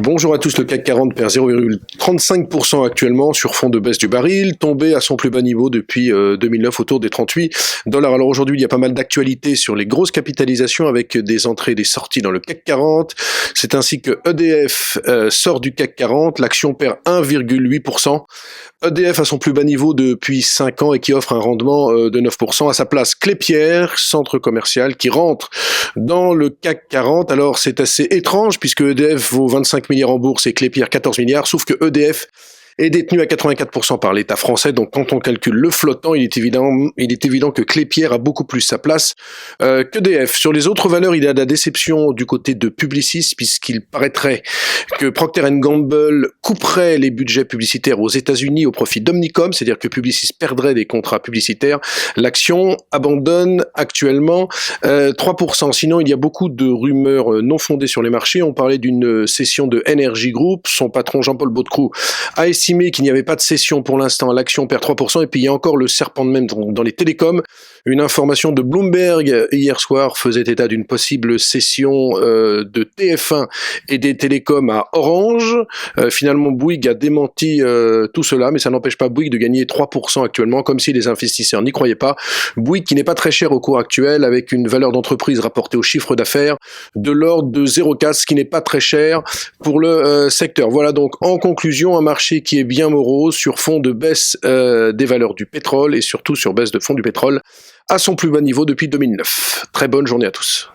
Bonjour à tous, le CAC 40 perd 0,35% actuellement sur fond de baisse du baril, tombé à son plus bas niveau depuis 2009 autour des 38 dollars. Alors aujourd'hui, il y a pas mal d'actualités sur les grosses capitalisations avec des entrées et des sorties dans le CAC 40. C'est ainsi que EDF sort du CAC 40, l'action perd 1,8%. EDF à son plus bas niveau depuis 5 ans et qui offre un rendement de 9%. À sa place, Klépierre, centre commercial, qui rentre dans le CAC 40. Alors c'est assez étrange puisque EDF vaut 25 milliards en bourse et Klépierre 14 milliards, sauf que EDF est détenu à 84% par l'État français, donc quand on calcule le flottant, il est évident que Klépierre a beaucoup plus sa place qu'EDF. Sur les autres valeurs, il y a de la déception du côté de Publicis, puisqu'il paraîtrait que Procter & Gamble couperait les budgets publicitaires aux États-Unis au profit d'Omnicom, c'est-à-dire que Publicis perdrait des contrats publicitaires. L'action abandonne actuellement 3%. Sinon, il y a beaucoup de rumeurs non fondées sur les marchés. On parlait d'une cession de Energy Group. Son patron Jean-Paul Baudecroux a estimé qu'il n'y avait pas de cession pour l'instant, l'action perd 3%, et puis il y a encore le serpent de même dans les télécoms. Une information de Bloomberg hier soir faisait état d'une possible cession de TF1 et des télécoms à Orange. Finalement, Bouygues a démenti tout cela, mais ça n'empêche pas Bouygues de gagner 3% actuellement, comme si les investisseurs n'y croyaient pas. Bouygues qui n'est pas très cher au cours actuel, avec une valeur d'entreprise rapportée au chiffre d'affaires de l'ordre de 0,4, ce qui n'est pas très cher pour le secteur. Voilà donc en conclusion un marché qui est bien morose sur fond de baisse des valeurs du pétrole et surtout sur baisse de fond du pétrole à son plus bas niveau depuis 2009. Très bonne journée à tous.